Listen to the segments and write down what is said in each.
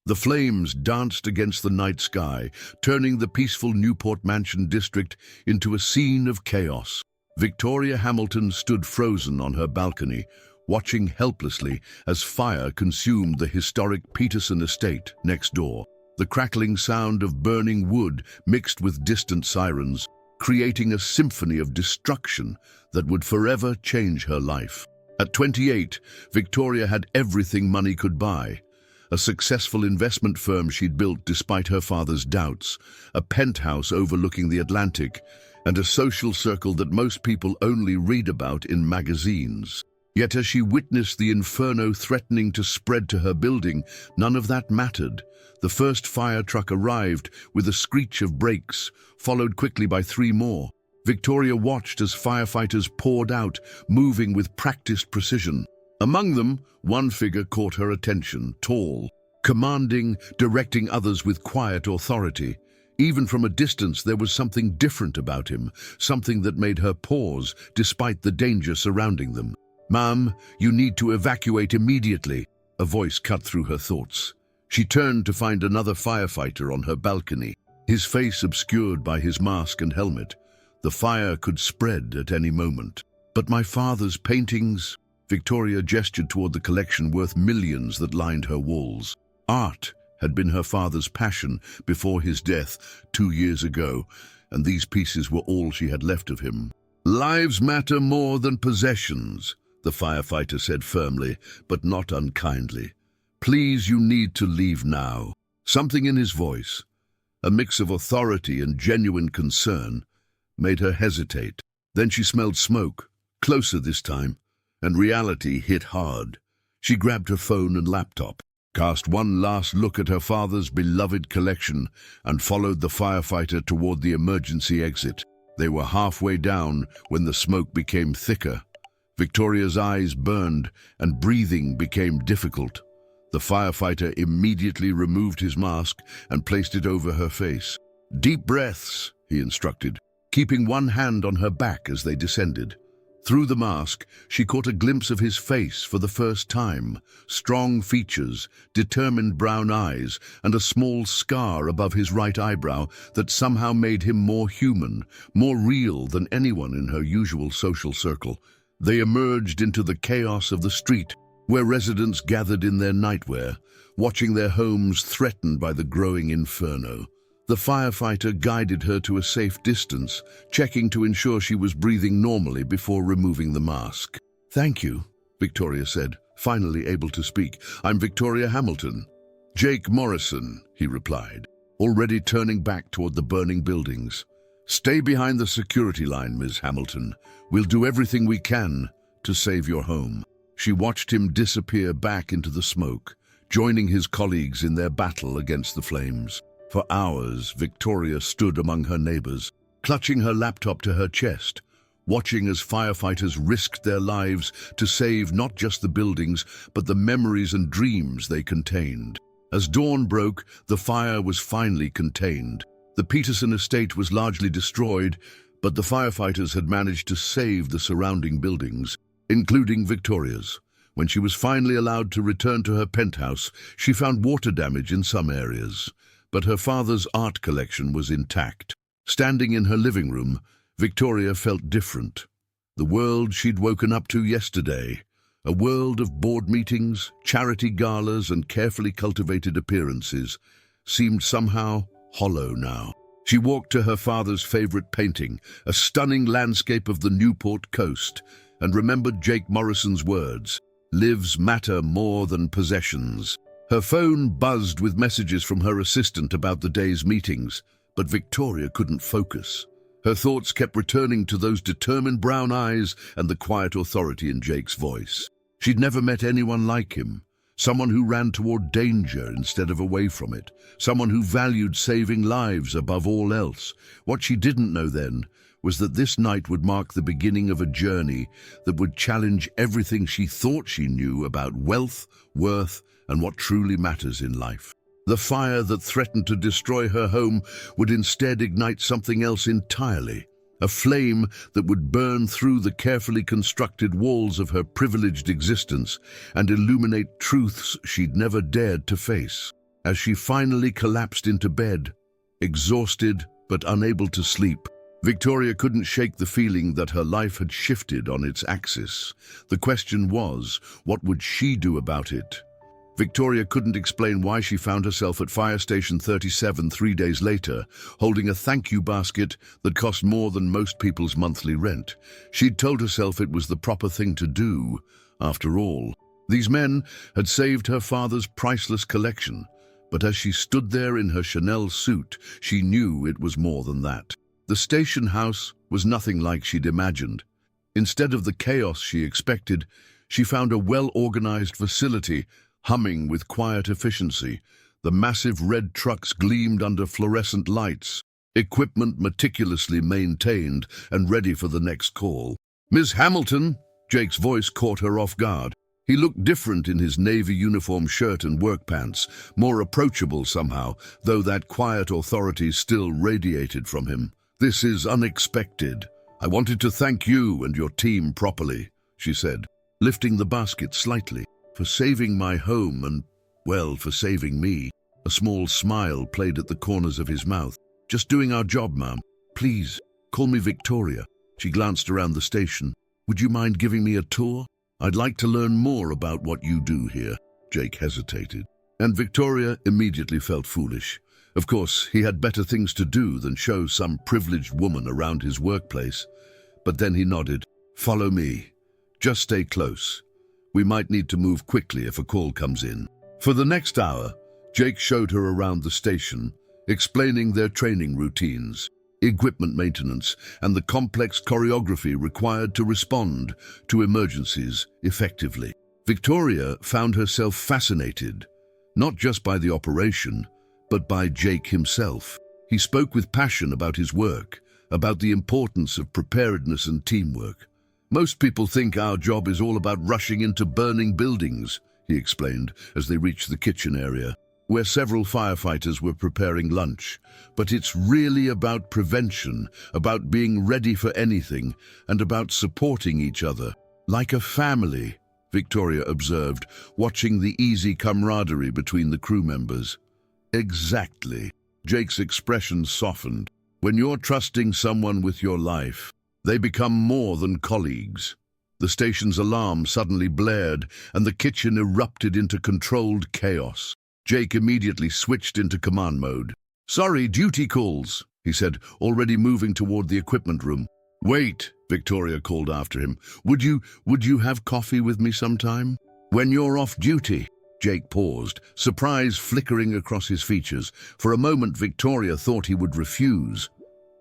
The flames danced against the night sky, turning the peaceful Newport Mansion district into a scene of chaos. Victoria Hamilton stood frozen on her balcony, watching helplessly as fire consumed the historic Peterson estate next door. The crackling sound of burning wood mixed with distant sirens, creating a symphony of destruction that would forever change her life. At 28, Victoria had everything money could buy. A successful investment firm she'd built despite her father's doubts, a penthouse overlooking the Atlantic, and a social circle that most people only read about in magazines. Yet as she witnessed the inferno threatening to spread to her building, none of that mattered. The first fire truck arrived with a screech of brakes, followed quickly by 3 more. Victoria watched as firefighters poured out, moving with practiced precision. Among them, one figure caught her attention, tall, commanding, directing others with quiet authority. Even from a distance, there was something different about him, something that made her pause despite the danger surrounding them. "Ma'am, you need to evacuate immediately," a voice cut through her thoughts. She turned to find another firefighter on her balcony, his face obscured by his mask and helmet. The fire could spread at any moment. "But my father's paintings..." Victoria gestured toward the collection worth millions that lined her walls. Art had been her father's passion before his death 2 years ago, and these pieces were all she had left of him. "Lives matter more than possessions," the firefighter said firmly, but not unkindly. "Please, you need to leave now." Something in his voice, a mix of authority and genuine concern, made her hesitate. Then she smelled smoke, closer this time, and reality hit hard. She grabbed her phone and laptop, cast one last look at her father's beloved collection, and followed the firefighter toward the emergency exit. They were halfway down when the smoke became thicker. Victoria's eyes burned and breathing became difficult. The firefighter immediately removed his mask and placed it over her face. "Deep breaths," he instructed, keeping one hand on her back as they descended. Through the mask, she caught a glimpse of his face for the first time. Strong features, determined brown eyes, and a small scar above his right eyebrow that somehow made him more human, more real than anyone in her usual social circle. They emerged into the chaos of the street, where residents gathered in their nightwear, watching their homes threatened by the growing inferno. The firefighter guided her to a safe distance, checking to ensure she was breathing normally before removing the mask. "Thank you," Victoria said, finally able to speak. "I'm Victoria Hamilton." "Jake Morrison," he replied, already turning back toward the burning buildings. "Stay behind the security line, Ms. Hamilton. We'll do everything we can to save your home." She watched him disappear back into the smoke, joining his colleagues in their battle against the flames. For hours, Victoria stood among her neighbors, clutching her laptop to her chest, watching as firefighters risked their lives to save not just the buildings, but the memories and dreams they contained. As dawn broke, the fire was finally contained. The Peterson estate was largely destroyed, but the firefighters had managed to save the surrounding buildings, including Victoria's. When she was finally allowed to return to her penthouse, she found water damage in some areas, but her father's art collection was intact. Standing in her living room, Victoria felt different. The world she'd woken up to yesterday, a world of board meetings, charity galas, and carefully cultivated appearances, seemed somehow hollow now. She walked to her father's favorite painting, a stunning landscape of the Newport coast, and remembered Jake Morrison's words, "Lives matter more than possessions." Her phone buzzed with messages from her assistant about the day's meetings, but Victoria couldn't focus. Her thoughts kept returning to those determined brown eyes and the quiet authority in Jake's voice. She'd never met anyone like him, someone who ran toward danger instead of away from it, someone who valued saving lives above all else. What she didn't know then was that this night would mark the beginning of a journey that would challenge everything she thought she knew about wealth, worth, and what truly matters in life. The fire that threatened to destroy her home would instead ignite something else entirely, a flame that would burn through the carefully constructed walls of her privileged existence and illuminate truths she'd never dared to face. as she finally collapsed into bed, exhausted but unable to sleep. Victoria couldn't shake the feeling that her life had shifted on its axis. The question was, what would she do about it? Victoria couldn't explain why she found herself at Fire Station 37 3 days later, holding a thank you basket that cost more than most people's monthly rent. She'd told herself it was the proper thing to do. After all, these men had saved her father's priceless collection. But as she stood there in her Chanel suit, she knew it was more than that. The station house was nothing like she'd imagined. Instead of the chaos she expected, she found a well-organized facility humming with quiet efficiency. The massive red trucks gleamed under fluorescent lights, equipment meticulously maintained and ready for the next call. "Miss Hamilton!" Jake's voice caught her off guard. He looked different in his navy uniform shirt and work pants, more approachable somehow, though that quiet authority still radiated from him. "This is unexpected. I wanted to thank you and your team properly," she said, lifting the basket slightly. "For saving my home and, well, for saving me." A small smile played at the corners of his mouth. "Just doing our job, ma'am. Please, call me Victoria." She glanced around the station. "Would you mind giving me a tour? I'd like to learn more about what you do here." Jake hesitated, and Victoria immediately felt foolish. Of course, he had better things to do than show some privileged woman around his workplace. But then he nodded. "Follow me. Just stay close. We might need to move quickly if a call comes in." For the next hour, Jake showed her around the station, explaining their training routines, equipment maintenance, and the complex choreography required to respond to emergencies effectively. Victoria found herself fascinated, not just by the operation, but by Jake himself. He spoke with passion about his work, about the importance of preparedness and teamwork. "Most people think our job is all about rushing into burning buildings," he explained as they reached the kitchen area, where several firefighters were preparing lunch. "But it's really about prevention, about being ready for anything, and about supporting each other. Like a family," Victoria observed, watching the easy camaraderie between the crew members. "Exactly." Jake's expression softened. "When you're trusting someone with your life, they become more than colleagues." The station's alarm suddenly blared, and the kitchen erupted into controlled chaos. Jake immediately switched into command mode. "Sorry, duty calls," he said, already moving toward the equipment room. "Wait," Victoria called after him. Would you have coffee with me sometime?" "When you're off duty." Jake paused, surprise flickering across his features. For a moment, Victoria thought he would refuse.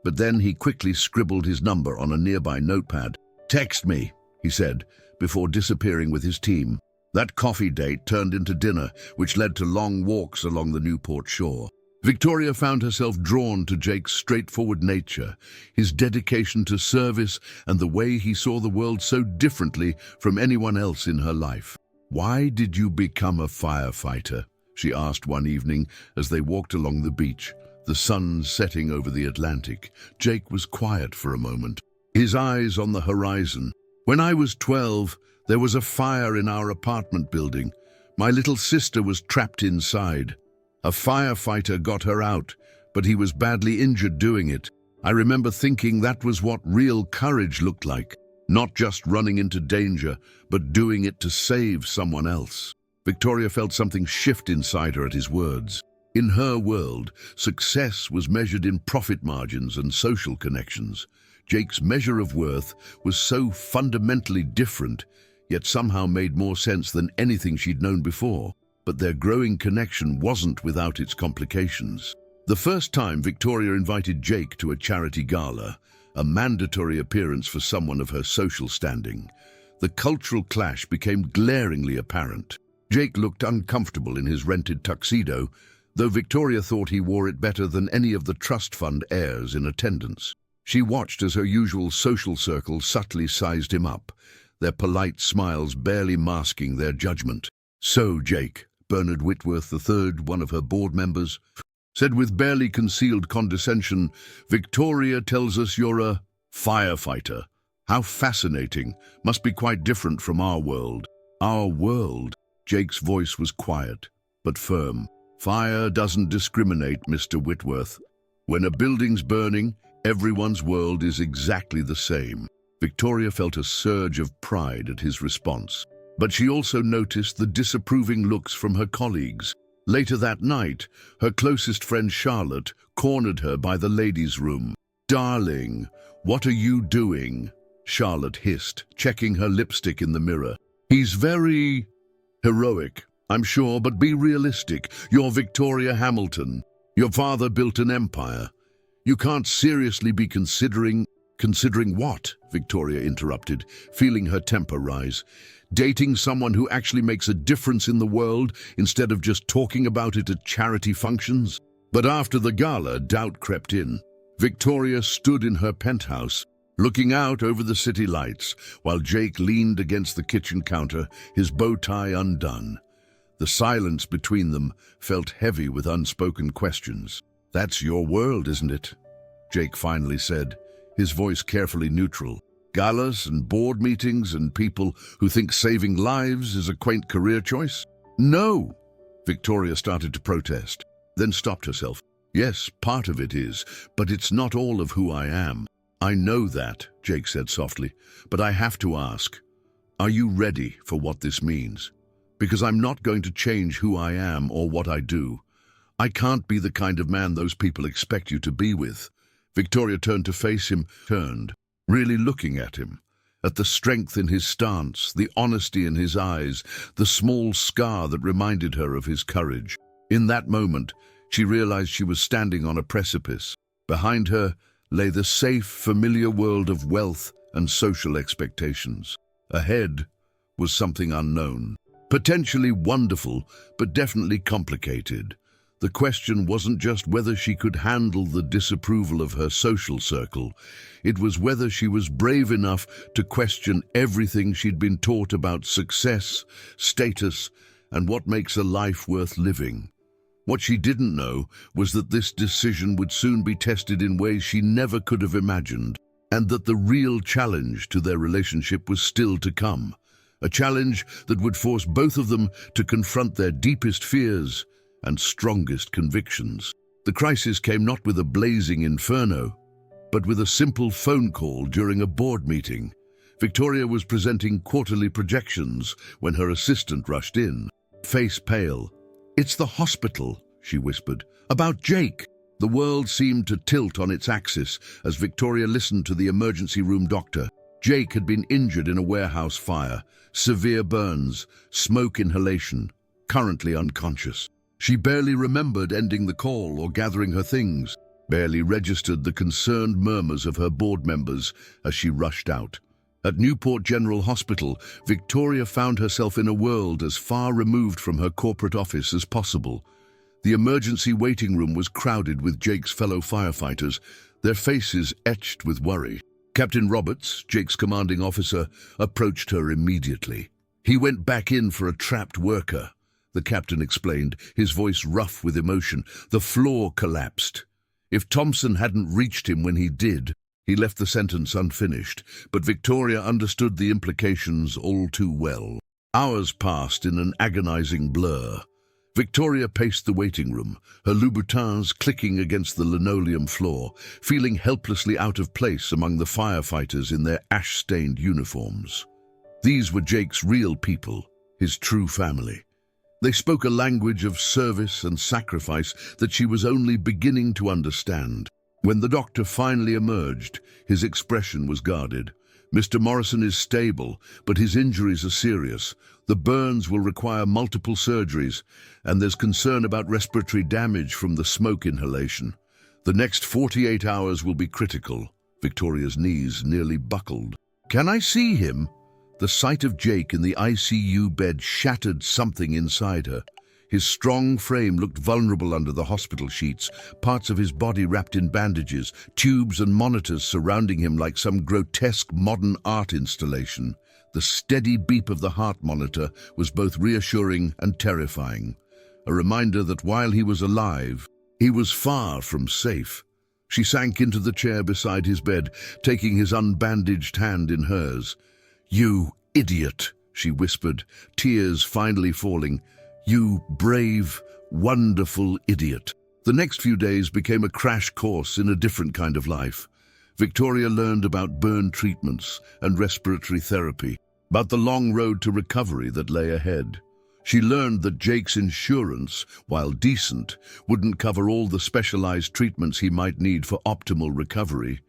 But then he quickly scribbled his number on a nearby notepad. "Text me," he said, before disappearing with his team. That coffee date turned into dinner, which led to long walks along the Newport shore. Victoria found herself drawn to Jake's straightforward nature, his dedication to service, and the way he saw the world so differently from anyone else in her life. "Why did you become a firefighter?" she asked one evening as they walked along the beach, the sun setting over the Atlantic. Jake was quiet for a moment, his eyes on the horizon. "When I was 12, there was a fire in our apartment building. My little sister was trapped inside. A firefighter got her out, but he was badly injured doing it. I remember thinking that was what real courage looked like. Not just running into danger, but doing it to save someone else." Victoria felt something shift inside her at his words. In her world, success was measured in profit margins and social connections. Jake's measure of worth was so fundamentally different, yet somehow made more sense than anything she'd known before. But their growing connection wasn't without its complications. The first time Victoria invited Jake to a charity gala, a mandatory appearance for someone of her social standing, the cultural clash became glaringly apparent. Jake looked uncomfortable in his rented tuxedo, though Victoria thought he wore it better than any of the trust fund heirs in attendance. She watched as her usual social circle subtly sized him up, their polite smiles barely masking their judgment. "So, Jake," Bernard Whitworth III, one of her board members, said with barely concealed condescension, "Victoria tells us you're a firefighter. How fascinating. Must be quite different from our world." "Our world?" Jake's voice was quiet, but firm. Fire doesn't discriminate, Mr. Whitworth. When a building's burning, everyone's world is exactly the same. Victoria felt a surge of pride at his response, but she also noticed the disapproving looks from her colleagues. Later that night, her closest friend Charlotte cornered her by the ladies' room. "Darling, what are you doing?" Charlotte hissed, checking her lipstick in the mirror. "He's very heroic, I'm sure, but be realistic. You're Victoria Hamilton. Your father built an empire. You can't seriously be considering..." "Considering what?" Victoria interrupted, feeling her temper rise. "Dating someone who actually makes a difference in the world instead of just talking about it at charity functions?" But after the gala, doubt crept in. Victoria stood in her penthouse, looking out over the city lights, while Jake leaned against the kitchen counter, his bow tie undone. The silence between them felt heavy with unspoken questions. "That's your world, isn't it?" Jake finally said, his voice carefully neutral. "Galas and board meetings and people who think saving lives is a quaint career choice?" "No!" Victoria started to protest, then stopped herself. "Yes, part of it is, but it's not all of who I am." "I know that," Jake said softly, "but I have to ask, are you ready for what this means? Because I'm not going to change who I am or what I do. I can't be the kind of man those people expect you to be with." Victoria turned to face him, really looking at him, at the strength in his stance, the honesty in his eyes, the small scar that reminded her of his courage. In that moment, she realized she was standing on a precipice. Behind her lay the safe, familiar world of wealth and social expectations. Ahead was something unknown, potentially wonderful, but definitely complicated. The question wasn't just whether she could handle the disapproval of her social circle. It was whether she was brave enough to question everything she'd been taught about success, status, and what makes a life worth living. What she didn't know was that this decision would soon be tested in ways she never could have imagined, and that the real challenge to their relationship was still to come. A challenge that would force both of them to confront their deepest fears and strongest convictions. The crisis came not with a blazing inferno, but with a simple phone call during a board meeting. Victoria was presenting quarterly projections when her assistant rushed in, face pale. "It's the hospital," she whispered. "About Jake." The world seemed to tilt on its axis as Victoria listened to the emergency room doctor. Jake had been injured in a warehouse fire, severe burns, smoke inhalation, currently unconscious. She barely remembered ending the call or gathering her things, barely registered the concerned murmurs of her board members as she rushed out. At Newport General Hospital, Victoria found herself in a world as far removed from her corporate office as possible. The emergency waiting room was crowded with Jake's fellow firefighters, their faces etched with worry. Captain Roberts, Jake's commanding officer, approached her immediately. "He went back in for a trapped worker," the captain explained, his voice rough with emotion. "The floor collapsed. If Thompson hadn't reached him when he did..." He left the sentence unfinished, but Victoria understood the implications all too well. Hours passed in an agonizing blur. Victoria paced the waiting room, her Louboutins clicking against the linoleum floor, feeling helplessly out of place among the firefighters in their ash-stained uniforms. These were Jake's real people, his true family. They spoke a language of service and sacrifice that she was only beginning to understand. When the doctor finally emerged, his expression was guarded. "Mr. Morrison is stable, but his injuries are serious. The burns will require multiple surgeries, and there's concern about respiratory damage from the smoke inhalation. The next 48 hours will be critical." Victoria's knees nearly buckled. "Can I see him?" The sight of Jake in the ICU bed shattered something inside her. His strong frame looked vulnerable under the hospital sheets, parts of his body wrapped in bandages, tubes and monitors surrounding him like some grotesque modern art installation. The steady beep of the heart monitor was both reassuring and terrifying, a reminder that while he was alive, he was far from safe. She sank into the chair beside his bed, taking his unbandaged hand in hers. "You idiot," she whispered, tears finally falling. "You brave, wonderful idiot. The next few days became a crash course in a different kind of life. Victoria learned about burn treatments and respiratory therapy, about the long road to recovery that lay ahead. She learned that Jake's insurance, while decent, wouldn't cover all the specialized treatments he might need for optimal recovery.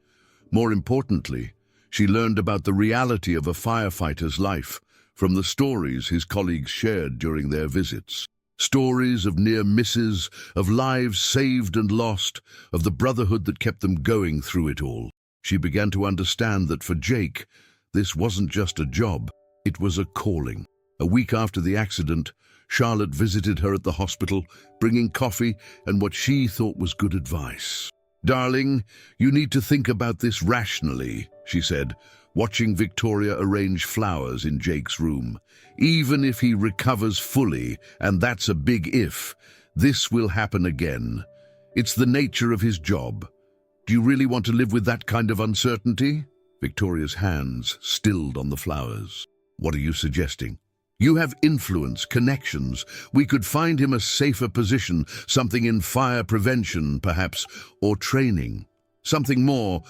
More importantly, she learned about the reality of a firefighter's life from the stories his colleagues shared during their visits. Stories of near misses, of lives saved and lost, of the brotherhood that kept them going through it all. She began to understand that for Jake, this wasn't just a job, it was a calling. A week after the accident, Charlotte visited her at the hospital, bringing coffee and what she thought was good advice. "Darling, you need to think about this rationally," she said, watching Victoria arrange flowers in Jake's room. "Even if he recovers fully, and that's a big if, this will happen again. It's the nature of his job. Do you really want to live with that kind of uncertainty?" Victoria's hands stilled on the flowers. "What are you suggesting?" "You have influence, connections. We could find him a safer position, something in fire prevention, perhaps, or training. Something more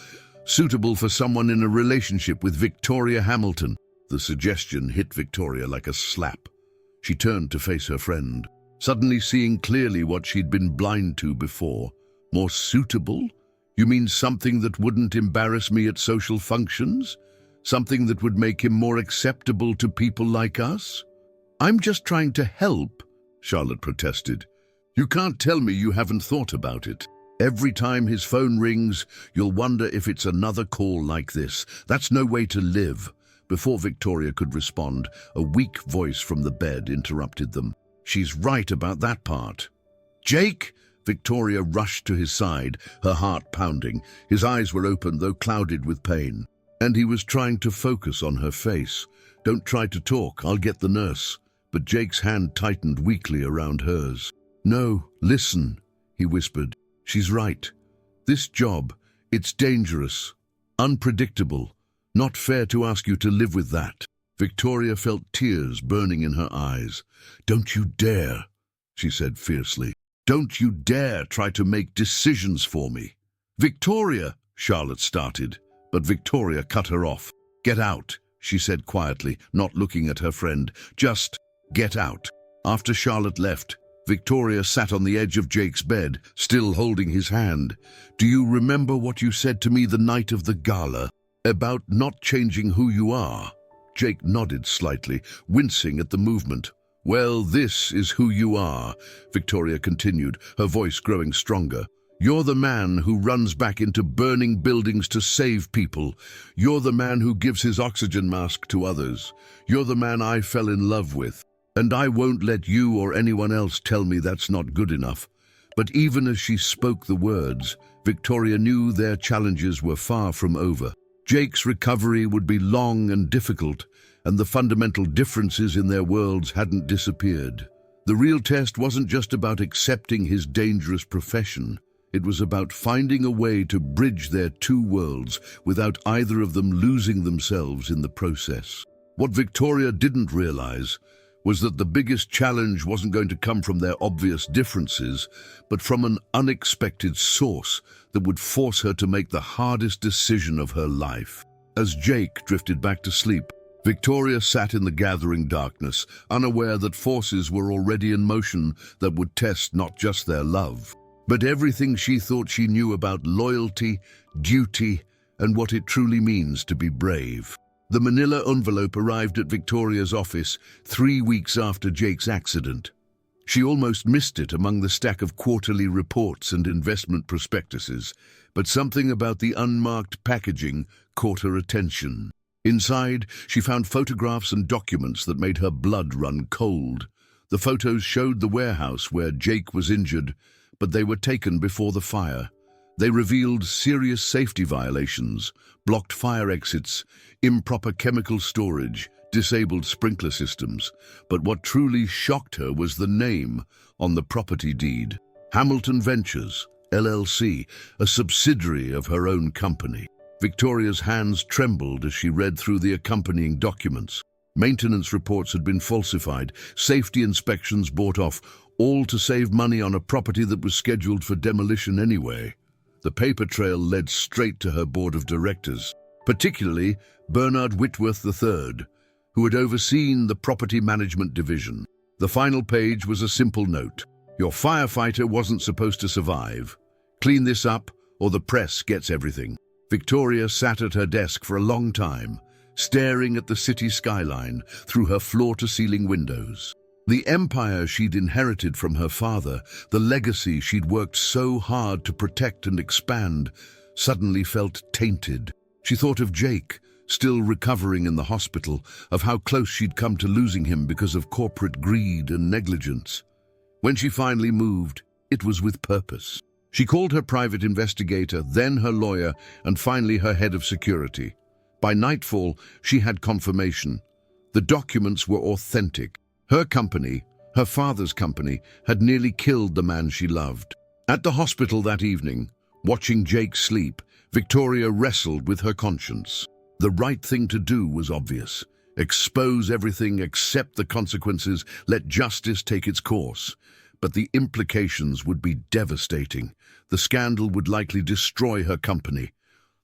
suitable for someone in a relationship with Victoria Hamilton." The suggestion hit Victoria like a slap. She turned to face her friend, suddenly seeing clearly what she'd been blind to before. "More suitable? You mean something that wouldn't embarrass me at social functions? Something that would make him more acceptable to people like us?" "I'm just trying to help," Charlotte protested. "You can't tell me you haven't thought about it. Every time his phone rings, you'll wonder if it's another call like this. That's no way to live." Before Victoria could respond, a weak voice from the bed interrupted them. "She's right about that part." "Jake!" Victoria rushed to his side, her heart pounding. His eyes were open, though clouded with pain. And he was trying to focus on her face. "Don't try to talk, I'll get the nurse." But Jake's hand tightened weakly around hers. "No, listen," he whispered. "She's right. This job, it's dangerous, unpredictable, not fair to ask you to live with that." Victoria felt tears burning in her eyes. "Don't you dare," she said fiercely. "Don't you dare try to make decisions for me." "Victoria," Charlotte started, but Victoria cut her off. "Get out," she said quietly, not looking at her friend. "Just get out." After Charlotte left, Victoria sat on the edge of Jake's bed, still holding his hand. "Do you remember what you said to me the night of the gala? About not changing who you are?" Jake nodded slightly, wincing at the movement. "Well, this is who you are," Victoria continued, her voice growing stronger. "You're the man who runs back into burning buildings to save people. You're the man who gives his oxygen mask to others. You're the man I fell in love with. And I won't let you or anyone else tell me that's not good enough." But even as she spoke the words, Victoria knew their challenges were far from over. Jake's recovery would be long and difficult, and the fundamental differences in their worlds hadn't disappeared. The real test wasn't just about accepting his dangerous profession. It was about finding a way to bridge their two worlds without either of them losing themselves in the process. What Victoria didn't realize was that the biggest challenge wasn't going to come from their obvious differences, but from an unexpected source that would force her to make the hardest decision of her life. As Jake drifted back to sleep, Victoria sat in the gathering darkness, unaware that forces were already in motion that would test not just their love, but everything she thought she knew about loyalty, duty, and what it truly means to be brave. The manila envelope arrived at Victoria's office 3 weeks after Jake's accident. She almost missed it among the stack of quarterly reports and investment prospectuses, but something about the unmarked packaging caught her attention. Inside, she found photographs and documents that made her blood run cold. The photos showed the warehouse where Jake was injured, but they were taken before the fire. They revealed serious safety violations, blocked fire exits, improper chemical storage, disabled sprinkler systems. But what truly shocked her was the name on the property deed. Hamilton Ventures, LLC, a subsidiary of her own company. Victoria's hands trembled as she read through the accompanying documents. Maintenance reports had been falsified, safety inspections bought off, all to save money on a property that was scheduled for demolition anyway. The paper trail led straight to her board of directors, particularly Bernard Whitworth III, who had overseen the property management division. The final page was a simple note. Your firefighter wasn't supposed to survive. Clean this up, or the press gets everything. Victoria sat at her desk for a long time, staring at the city skyline through her floor-to-ceiling windows. The empire she'd inherited from her father, the legacy she'd worked so hard to protect and expand, suddenly felt tainted. She thought of Jake, still recovering in the hospital, of how close she'd come to losing him because of corporate greed and negligence. When she finally moved, it was with purpose. She called her private investigator, then her lawyer, and finally her head of security. By nightfall, she had confirmation. The documents were authentic. Her company, her father's company, had nearly killed the man she loved. At the hospital that evening, watching Jake sleep, Victoria wrestled with her conscience. The right thing to do was obvious. Expose everything, accept the consequences, let justice take its course. But the implications would be devastating. The scandal would likely destroy her company.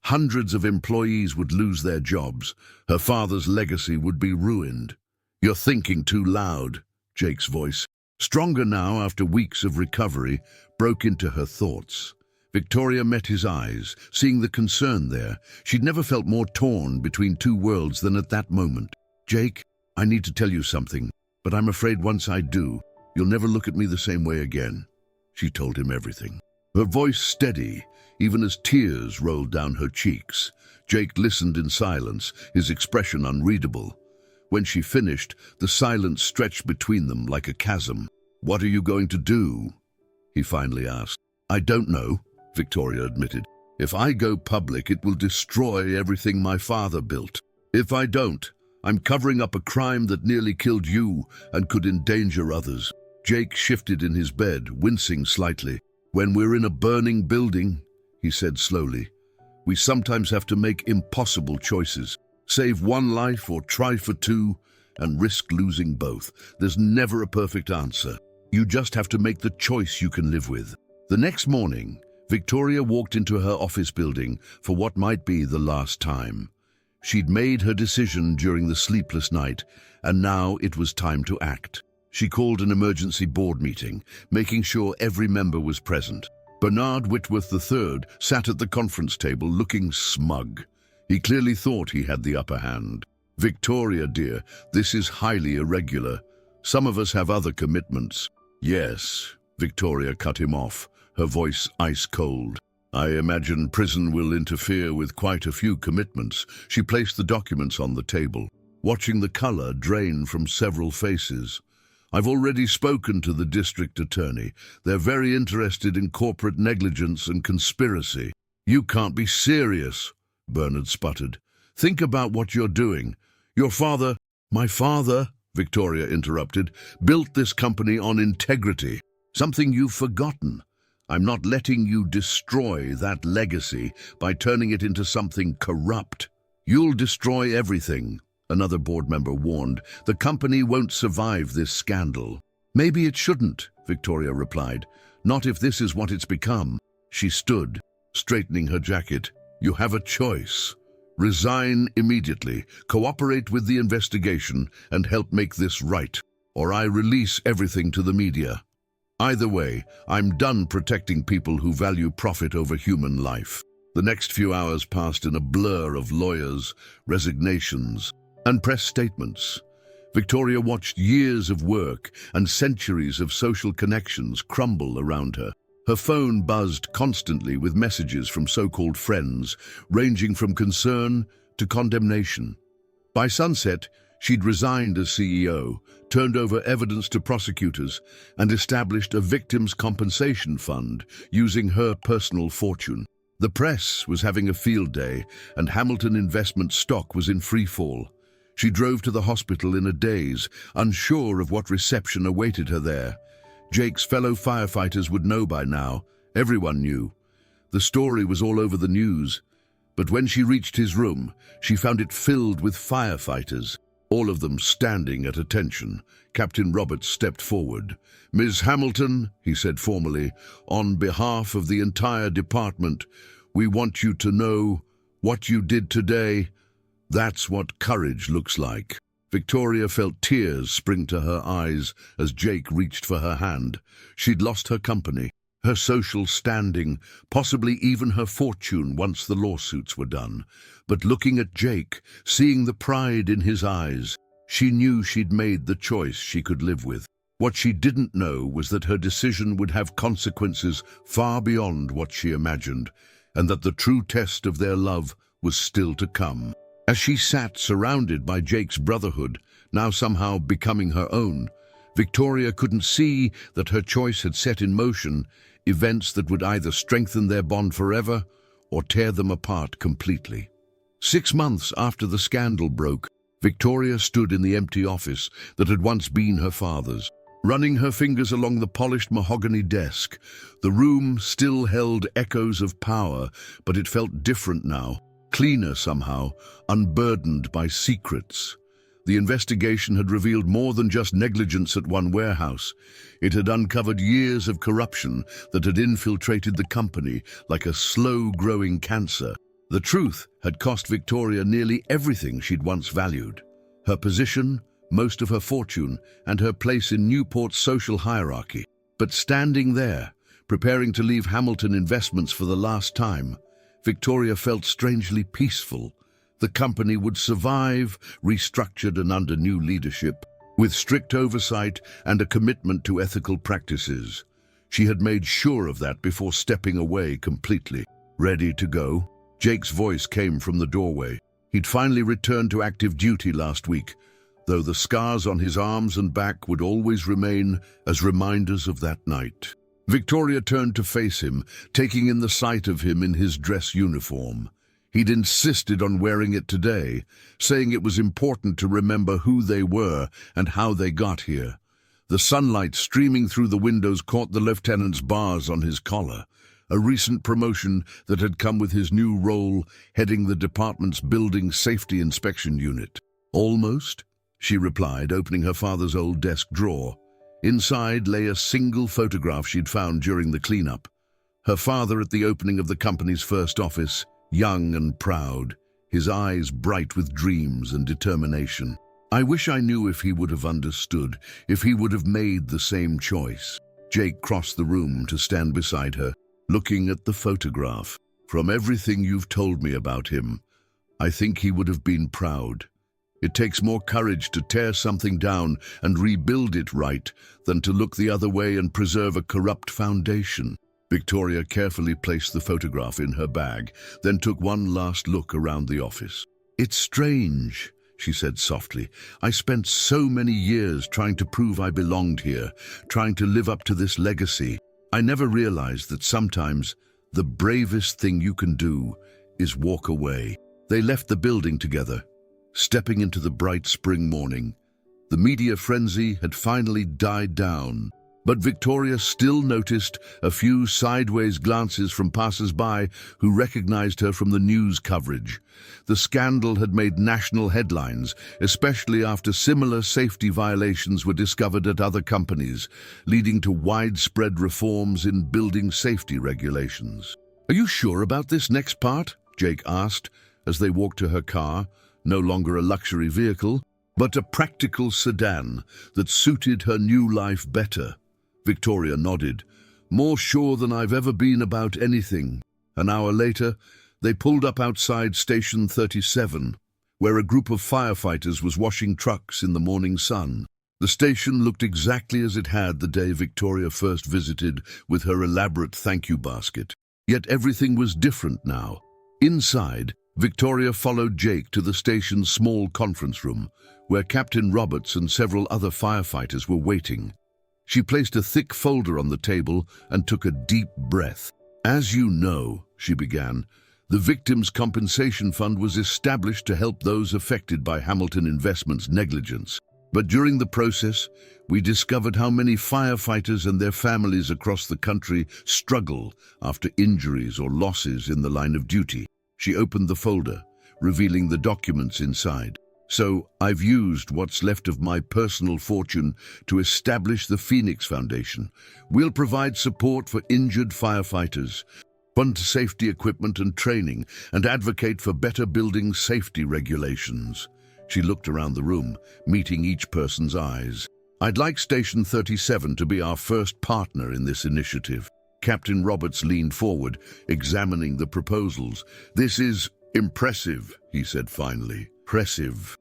Hundreds of employees would lose their jobs. Her father's legacy would be ruined. You're thinking too loud, Jake's voice, stronger now after weeks of recovery, broke into her thoughts. Victoria met his eyes, seeing the concern there. She'd never felt more torn between two worlds than at that moment. Jake, I need to tell you something, but I'm afraid once I do, you'll never look at me the same way again. She told him everything. Her voice steady, even as tears rolled down her cheeks. Jake listened in silence, his expression unreadable. When she finished, the silence stretched between them like a chasm. What are you going to do? He finally asked. I don't know, Victoria admitted. If I go public, it will destroy everything my father built. If I don't, I'm covering up a crime that nearly killed you and could endanger others. Jake shifted in his bed, wincing slightly. When we're in a burning building, he said slowly, we sometimes have to make impossible choices. Save one life or try for two and risk losing both. There's never a perfect answer. You just have to make the choice you can live with. The next morning, Victoria walked into her office building for what might be the last time. She'd made her decision during the sleepless night, and now it was time to act. She called an emergency board meeting, making sure every member was present. Bernard Whitworth III sat at the conference table looking smug. He clearly thought he had the upper hand. Victoria, dear, this is highly irregular. Some of us have other commitments. Yes, Victoria cut him off, her voice ice cold. I imagine prison will interfere with quite a few commitments. She placed the documents on the table, watching the color drain from several faces. I've already spoken to the district attorney. They're very interested in corporate negligence and conspiracy. You can't be serious, Bernard sputtered. Think about what you're doing. Your father— My father, Victoria interrupted, built this company on integrity. Something you've forgotten. I'm not letting you destroy that legacy by turning it into something corrupt. You'll destroy everything, another board member warned. The company won't survive this scandal. Maybe it shouldn't, Victoria replied. Not if this is what it's become. She stood, straightening her jacket. You have a choice. Resign immediately, cooperate with the investigation, and help make this right, or I release everything to the media. Either way, I'm done protecting people who value profit over human life. The next few hours passed in a blur of lawyers, resignations, and press statements. Victoria watched years of work and centuries of social connections crumble around her. Her phone buzzed constantly with messages from so-called friends, ranging from concern to condemnation. By sunset, she'd resigned as CEO, turned over evidence to prosecutors, and established a victims' compensation fund using her personal fortune. The press was having a field day, and Hamilton Investment stock was in free fall. She drove to the hospital in a daze, unsure of what reception awaited her there. Jake's fellow firefighters would know by now. Everyone knew. The story was all over the news. But when she reached his room, she found it filled with firefighters, all of them standing at attention. Captain Roberts stepped forward. "Ms. Hamilton," he said formally, "on behalf of the entire department, we want you to know what you did today. That's what courage looks like." Victoria felt tears spring to her eyes as Jake reached for her hand. She'd lost her company, her social standing, possibly even her fortune once the lawsuits were done. But looking at Jake, seeing the pride in his eyes, she knew she'd made the choice she could live with. What she didn't know was that her decision would have consequences far beyond what she imagined, and that the true test of their love was still to come. As she sat surrounded by Jake's brotherhood, now somehow becoming her own, Victoria couldn't see that her choice had set in motion events that would either strengthen their bond forever or tear them apart completely. 6 months after the scandal broke, Victoria stood in the empty office that had once been her father's. Running her fingers along the polished mahogany desk, the room still held echoes of power, but it felt different now, cleaner somehow, unburdened by secrets. The investigation had revealed more than just negligence at one warehouse. It had uncovered years of corruption that had infiltrated the company like a slow-growing cancer. The truth had cost Victoria nearly everything she'd once valued: her position, most of her fortune, and her place in Newport's social hierarchy. But standing there, preparing to leave Hamilton Investments for the last time, Victoria felt strangely peaceful. The company would survive, restructured and under new leadership, with strict oversight and a commitment to ethical practices. She had made sure of that before stepping away completely. "Ready to go?" Jake's voice came from the doorway. He'd finally returned to active duty last week, though the scars on his arms and back would always remain as reminders of that night. Victoria turned to face him, taking in the sight of him in his dress uniform. He'd insisted on wearing it today, saying it was important to remember who they were and how they got here. The sunlight streaming through the windows caught the lieutenant's bars on his collar, a recent promotion that had come with his new role heading the department's building safety inspection unit. "Almost," she replied, opening her father's old desk drawer. Inside lay a single photograph she'd found during the cleanup. Her father at the opening of the company's first office, young and proud, his eyes bright with dreams and determination. "I wish I knew if he would have understood, if he would have made the same choice." Jake crossed the room to stand beside her, looking at the photograph. "From everything you've told me about him, I think he would have been proud. It takes more courage to tear something down and rebuild it right than to look the other way and preserve a corrupt foundation." Victoria carefully placed the photograph in her bag, then took one last look around the office. "It's strange," she said softly. "I spent so many years trying to prove I belonged here, trying to live up to this legacy. I never realized that sometimes the bravest thing you can do is walk away." They left the building together, stepping into the bright spring morning. The media frenzy had finally died down, but Victoria still noticed a few sideways glances from passers-by who recognized her from the news coverage. The scandal had made national headlines, especially after similar safety violations were discovered at other companies, leading to widespread reforms in building safety regulations. "Are you sure about this next part?" Jake asked as they walked to her car, no longer a luxury vehicle, but a practical sedan that suited her new life better. Victoria nodded. "More sure than I've ever been about anything." An hour later, they pulled up outside Station 37, where a group of firefighters was washing trucks in the morning sun. The station looked exactly as it had the day Victoria first visited with her elaborate thank you basket. Yet everything was different now. Inside, Victoria followed Jake to the station's small conference room, where Captain Roberts and several other firefighters were waiting. She placed a thick folder on the table and took a deep breath. "As you know," she began, "the Victims' Compensation Fund was established to help those affected by Hamilton Investments' negligence. But during the process, we discovered how many firefighters and their families across the country struggle after injuries or losses in the line of duty." She opened the folder, revealing the documents inside. So I've used what's left of my personal fortune to establish the Phoenix Foundation. We'll provide support for injured firefighters, fund safety equipment and training, and advocate for better building safety regulations. She looked around the room, meeting each person's eyes. I'd like Station 37 to be our first partner in this initiative. Captain Roberts leaned forward, examining the proposals. This is impressive, he said finally. Impressive,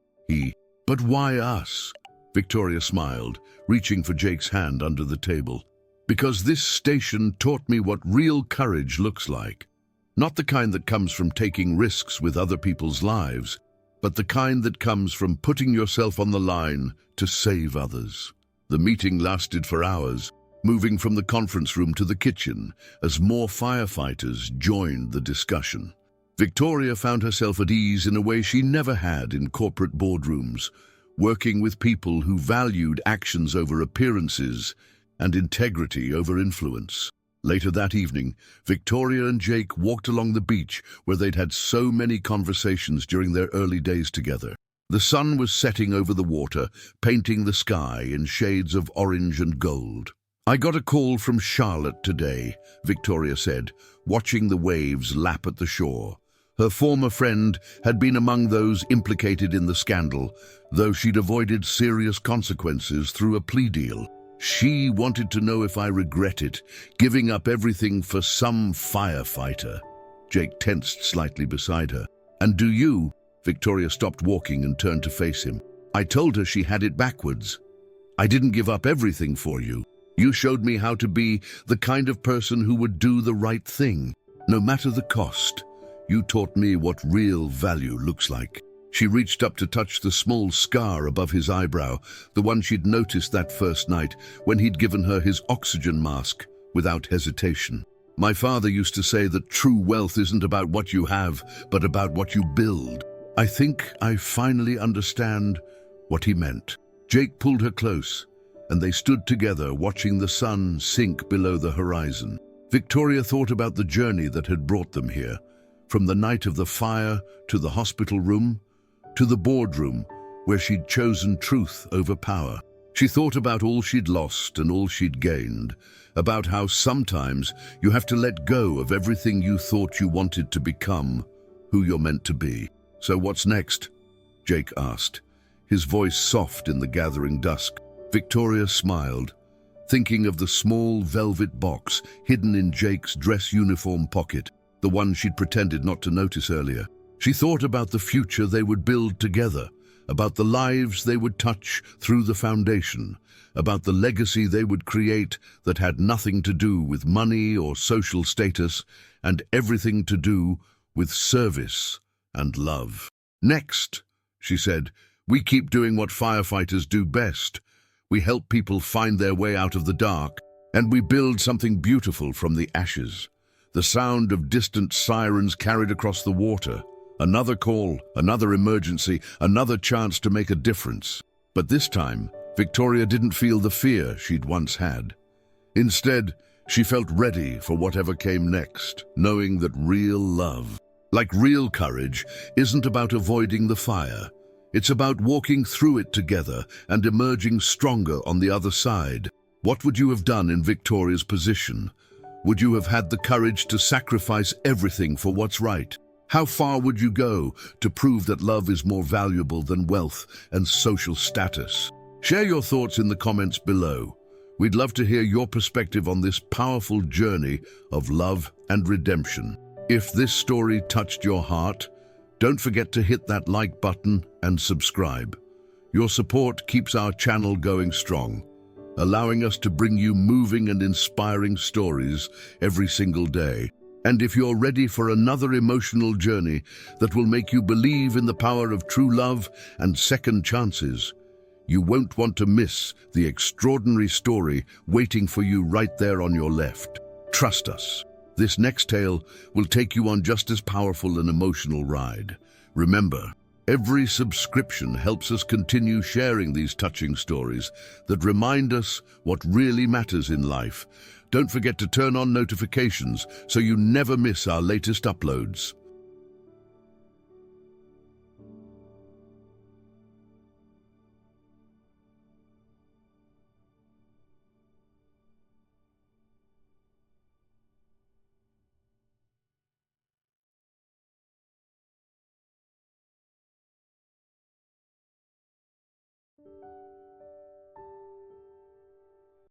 But why us? Victoria smiled, reaching for Jake's hand under the table. Because this station taught me what real courage looks like. Not the kind that comes from taking risks with other people's lives, but the kind that comes from putting yourself on the line to save others. The meeting lasted for hours, moving from the conference room to the kitchen as more firefighters joined the discussion. Victoria found herself at ease in a way she never had in corporate boardrooms, working with people who valued actions over appearances and integrity over influence. Later that evening, Victoria and Jake walked along the beach where they'd had so many conversations during their early days together. The sun was setting over the water, painting the sky in shades of orange and gold. I got a call from Charlotte today, Victoria said, watching the waves lap at the shore. Her former friend had been among those implicated in the scandal, though she'd avoided serious consequences through a plea deal. She wanted to know if I regret it, giving up everything for some firefighter. Jake tensed slightly beside her. And do you? Victoria stopped walking and turned to face him. I told her she had it backwards. I didn't give up everything for you. You showed me how to be the kind of person who would do the right thing, no matter the cost. You taught me what real value looks like. She reached up to touch the small scar above his eyebrow, the one she'd noticed that first night when he'd given her his oxygen mask without hesitation. My father used to say that true wealth isn't about what you have, but about what you build. I think I finally understand what he meant. Jake pulled her close, and they stood together watching the sun sink below the horizon. Victoria thought about the journey that had brought them here, from the night of the fire to the hospital room, to the boardroom where she'd chosen truth over power. She thought about all she'd lost and all she'd gained, about how sometimes you have to let go of everything you thought you wanted to become, who you're meant to be. So what's next? Jake asked, his voice soft in the gathering dusk. Victoria smiled, thinking of the small velvet box hidden in Jake's dress uniform pocket, the one she'd pretended not to notice earlier. She thought about the future they would build together, about the lives they would touch through the foundation, about the legacy they would create that had nothing to do with money or social status and everything to do with service and love. Next, she said, we keep doing what firefighters do best. We help people find their way out of the dark, and we build something beautiful from the ashes. The sound of distant sirens carried across the water. Another call, another emergency, another chance to make a difference. But this time, Victoria didn't feel the fear she'd once had. Instead, she felt ready for whatever came next, knowing that real love, like real courage, isn't about avoiding the fire. It's about walking through it together and emerging stronger on the other side. What would you have done in Victoria's position? Would you have had the courage to sacrifice everything for what's right? How far would you go to prove that love is more valuable than wealth and social status? Share your thoughts in the comments below. We'd love to hear your perspective on this powerful journey of love and redemption. If this story touched your heart, don't forget to hit that like button and subscribe. Your support keeps our channel going strong, allowing us to bring you moving and inspiring stories every single day. And if you're ready for another emotional journey that will make you believe in the power of true love and second chances, you won't want to miss the extraordinary story waiting for you right there on your left. Trust us, this next tale will take you on just as powerful an emotional ride. Remember, every subscription helps us continue sharing these touching stories that remind us what really matters in life. Don't forget to turn on notifications so you never miss our latest uploads.